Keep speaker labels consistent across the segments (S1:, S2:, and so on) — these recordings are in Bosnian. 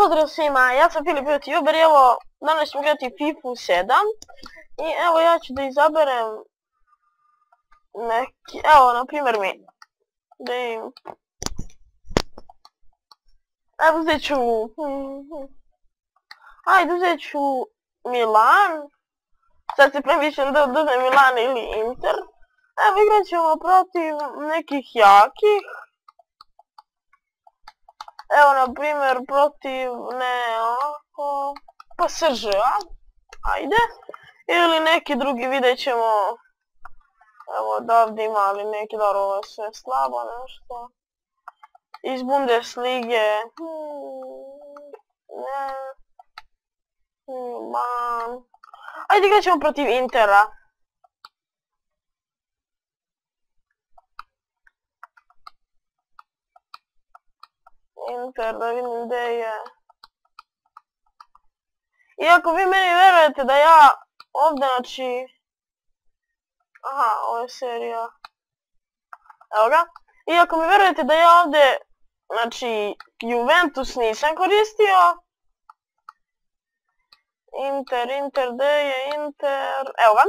S1: Pozdrav svima, ja sam Filip YouTuber i evo danas ćemo igrati FIFA 7 i evo ja ću da izaberem neki, evo na primjer evo uzet ću Milan, sad se premišljam da uzmem Milan ili Inter, evo igrat ćemo protiv nekih jakih. Evo, na primjer, protiv, PSG-a, ajde, ili neki drugi, vidjet ćemo, evo, odavde ima li neki, dobro, ovo je sve slabo nešto, iz Bundeslige, ajde igrat ćemo protiv Intera. Inter, da vidim gdje je. Iako vi meni verujete da ja ovdje, znači... Aha, ovo je serija. Evo ga. Iako mi verujete da ja ovdje, znači, Juventus nisam koristio. Inter, gdje je Inter? Evo ga.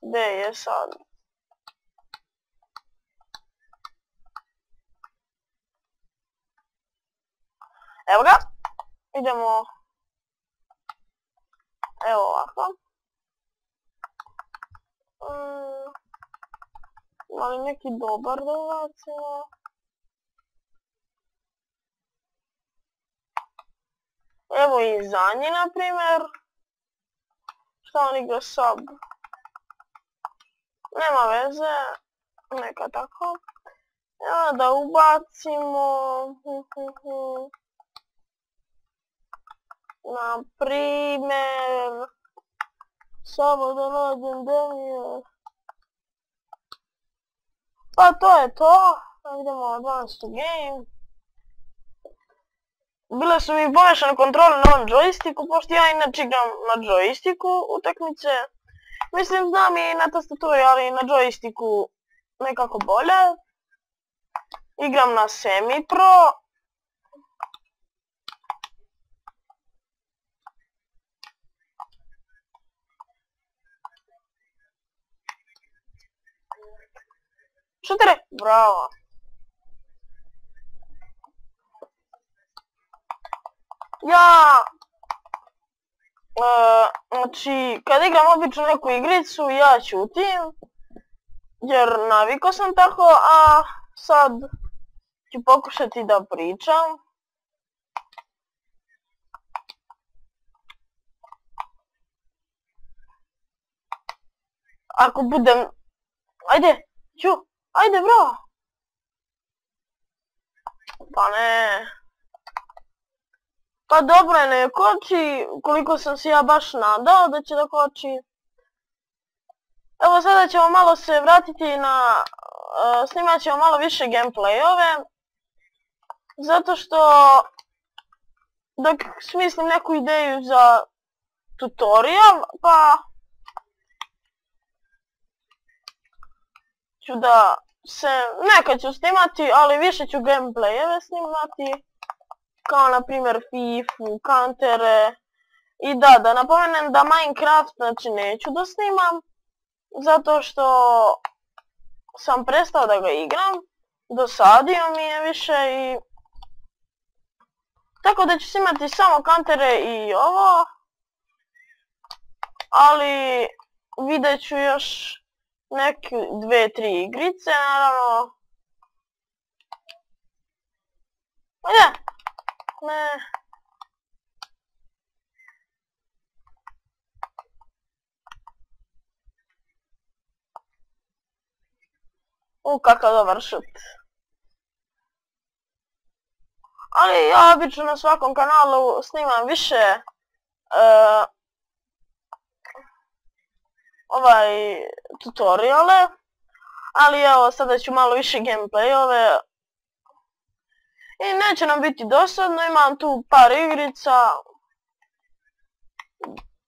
S1: Gdje je sad? Evo ga, idemo, evo ovako, ima li neki dobar da ubacimo? Evo i Zanji na primjer, šta on igra sub, nema veze, neka tako, evo da ubacimo, na primjer, samo da nađem gdje mi je. Pa to je to, idemo advanced to game. Bile su mi pomešane kontrole na ovom joysticku, pošto ja inače igram na joysticku utakmice. Mislim, znam i na tastaturi, ali na joysticku nekako bolje. Igram na semi-pro. Šutere, bravo. Ja, znači, kad igram obično neku igricu, ja ćutim, jer navikao sam tako, a sad ću pokušati da pričam. Ako budem, ajde, ajde bro! Pa ne. Pa dobro je, ne koči, koliko sam se ja baš nadao da će da koči. Evo sada ćemo malo se vratiti na, snimat ćemo malo više gameplayove. Zato što, dok smislim neku ideju za tutorial, pa ću da se, nekad ću snimati, ali više ću gameplayeve snimati, kao na primjer FIFA, Countere, i da napomenem da Minecraft, znači neću da snimam, zato što sam prestao da ga igram, dosadio mi je više i tako da ću snimati samo Countere i ovo, ali vidjet ću još neke 2-3 igrice, naravno. Ajde! Ne. Kakav dobar šut. Ali ja obično na svakom kanalu snimam više tutoriale, ali evo sada ću malo više gameplayove i neće nam biti dosadno, imam tu par igrica,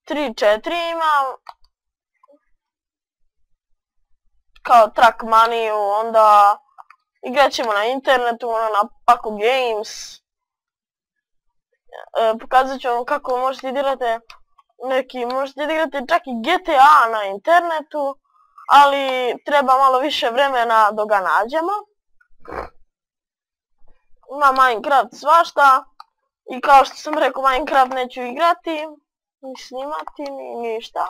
S1: 3-4 imam, kao Trackmaniju, onda Igrat ćemo na internetu, na Paku Games. Pokazat ću vam kako možete igrati možete igrati čak i GTA na internetu, ali treba malo više vremena dok ga nađemo. Ima Minecraft svašta i kao što sam rekao, Minecraft neću igrati, ni snimati, ni ništa.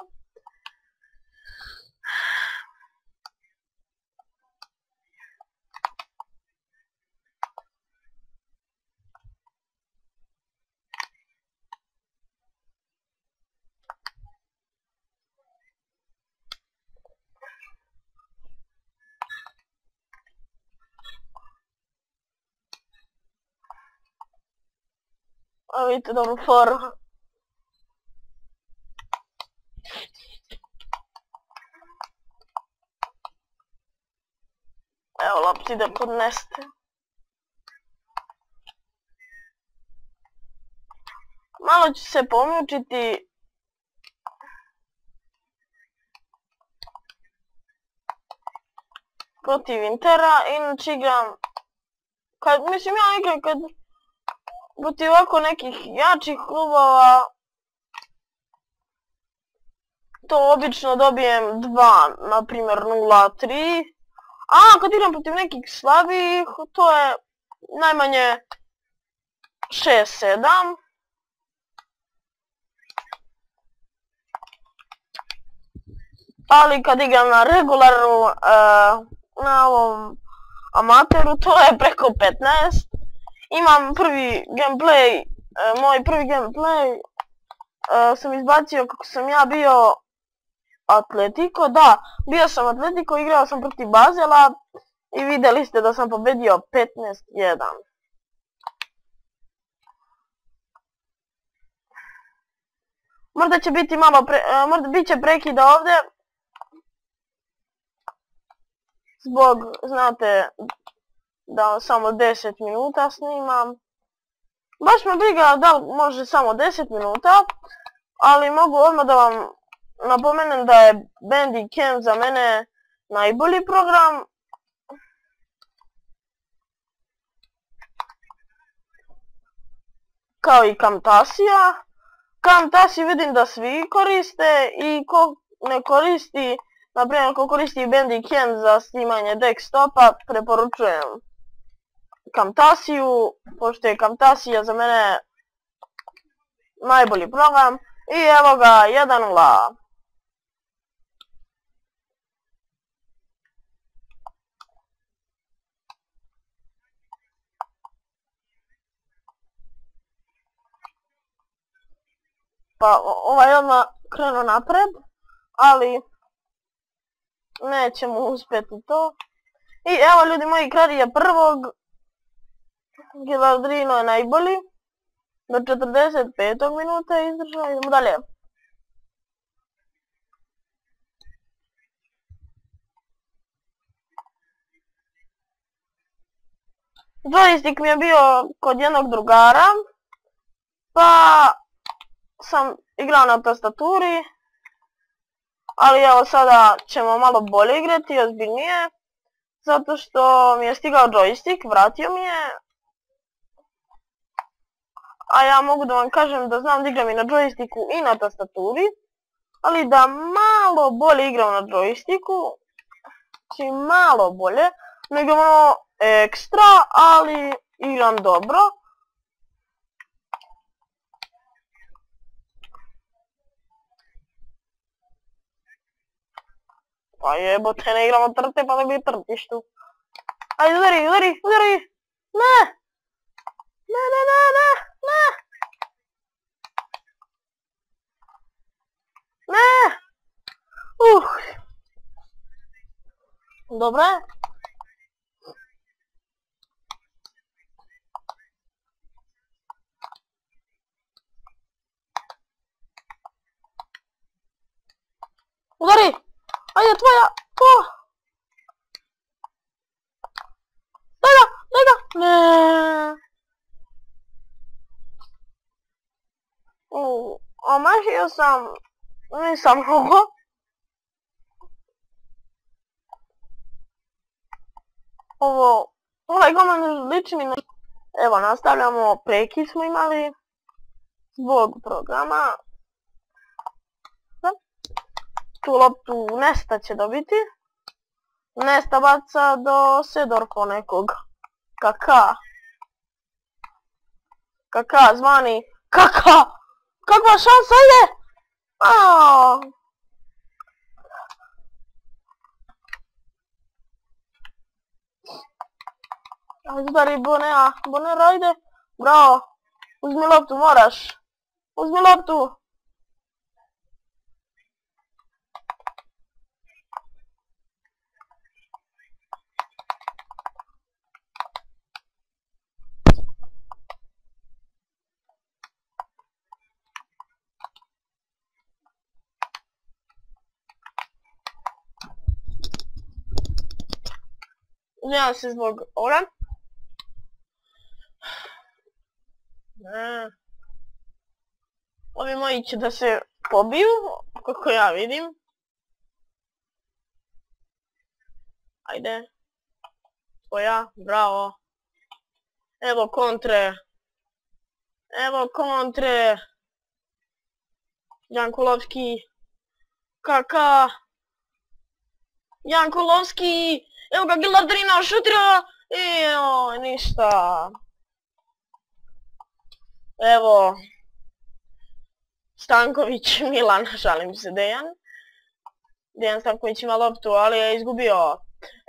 S1: Evo vidite dobru foru. Evo lopt ide pod neste. Malo ću se pomučiti. Protiv Intera, inače igram. Mislim ja igram kad protiv ovako nekih jačih klubova, to obično dobijem 2, na primjer 0-3, a kad igram protiv nekih slabijih, to je najmanje 6-7. Ali kad igram na regularnu, na ovom amateru, to je preko 15. Imam prvi gameplay, moj prvi gameplay sam izbacio kako sam ja bio Atletico, da, bio sam Atletico, igrao sam protiv Basela i vidjeli ste da sam pobedio 15-1. Možda će biti malo, možda bit će prekida ovdje, zbog, znate, da samo 10 minuta snimam. Baš me briga da li može samo 10 minuta, ali mogu odmah da vam napomenem da je Bandicam za mene najbolji program. Kao i Camtasia. Camtasia vidim da svi koriste i ko ne koristi, naprimjer ko koristi Bandicam za snimanje desktopa, preporučujem Camtasiu, pošto je Camtasia za mene najbolji program. I evo ga, 1-0. Pa ovaj odmah krenuo napred, ali nećemo uspjeti to. I evo ljudi moji, kraj je prvog. Gilardino je najbolji. Do 45. minuta je izdržao, idemo dalje. Joystick mi je bio kod jednog drugara, pa sam igrao na tastaturi, ali evo sada ćemo malo bolje igrati, ozbiljnije, zato što mi je stigao joystick, vratio mi je. A ja mogu da vam kažem da znam da igram i na joysticku i na tastaturi, ali da malo bolje igram na joysticku, znači malo bolje, nego ono ekstra, ali igram dobro. Pa jebote, ne igramo trte pa da bi trtiš tu. Ajde, udari, udari, udari! Ne! Ne, ne, ne, ne, ne! Ne! Dobro je. Udari! Ajde, tvoja! Daj ga! Daj ga! Ne! Omašio sam... Nisam mnogo. Ovo Ovaj golman liči mi na... Evo, nastavljamo, prekid smo imali zbog programa. Tu loptu Nesta će dobiti. Nesta baca do Sedorfa nekog. Kaka. Kaka zvani. Kaka! Kakva šansa je? Aaaa! Udari Bonea. Bonera ide. Bravo. Uzmi loptu, moraš. Uzmi loptu. Uzmijam se zbog ovoga. Ovi moji će da se pobiju, kako ja vidim. Ajde. Tvoja, bravo. Evo kontre. Evo kontre. Jankulovski. Kaka. Jankulovski. Evo ga Gilardino šutira. Evo, ništa. Evo. Stanković, Milan, šalim se, Dejan. Dejan Stanković ima loptu, ali je izgubio.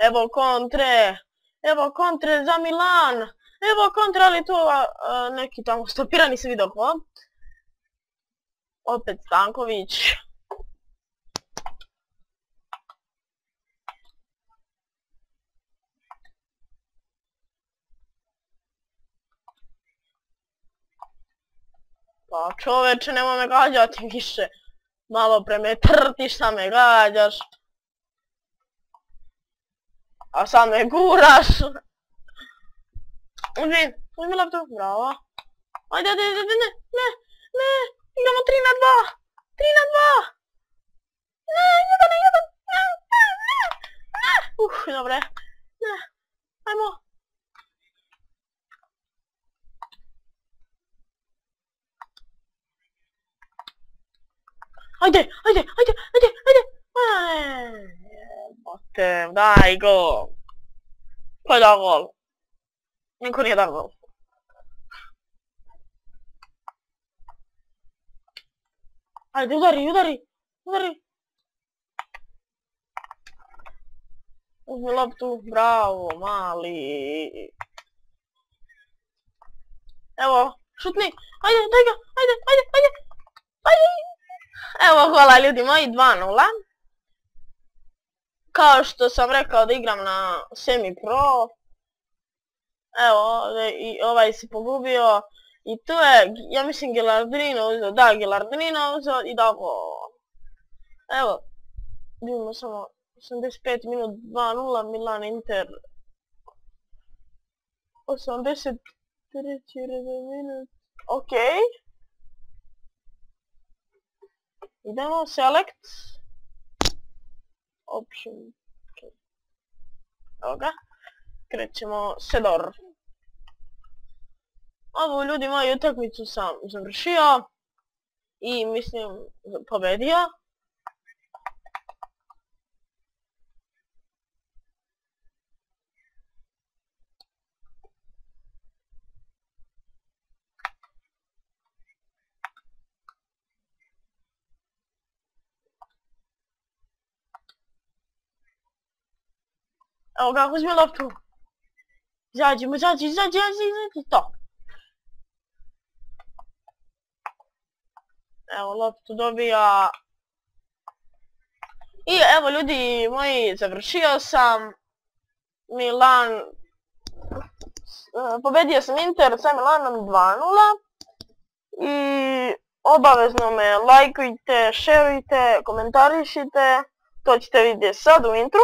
S1: Evo kontre. Evo kontre za Milan. Evo kontre, ali to neki tamo stopirani se vidio ko. Opet Stanković. Pa čoveče, nemoj me gađati više. Malo pre me trtiš, sad me gađaš. A sad me guraš. Uzmi loptu, bravo. Ajde, ne, idemo 3-2. 3-2. Ne, 1-1. Dobre. Ne, ajmo. Ajde. Jebote, daj gol. Ko je dao gol? Niko nije dao gol. Ajde, udari. Uzmi loptu, bravo, mali. Evo, šutni. Ajde, daj ga, ajde. Evo, hvala ljudi moji, 2-0. Kao što sam rekao da igram na semi-pro. Evo, ovaj se pogubio. I tu je, ja mislim, Gilardino uzeo. Da, Gilardino uzeo i dao gol. Evo, vidimo samo 85 minut, 2-0, Milan Inter. 83 minut. Okej. Idemo, select. Option. Evo ga. Krećemo Sedor. Ovu ljudi moju utakmicu sam završio. I mislim pobedio. Evo ga, uzmi loptu. Izađi, to. Evo, loptu dobija. I evo ljudi moji, završio sam. Milan. Pobedio sam Inter sa Milanom 2-0. I obavezno me lajkujte, šerujte, komentarišite. To ćete vidjeti sad u intru.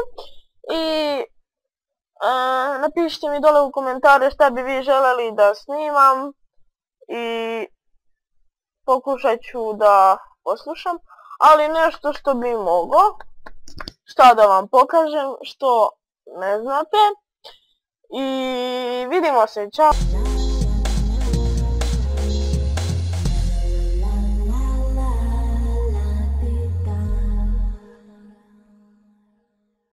S1: I napišite mi dole u komentare šta bi vi željeli da snimam i pokušat ću da poslušam, ali nešto što bi moglo, šta da vam pokažem, što ne znate. i vidimo se, čao.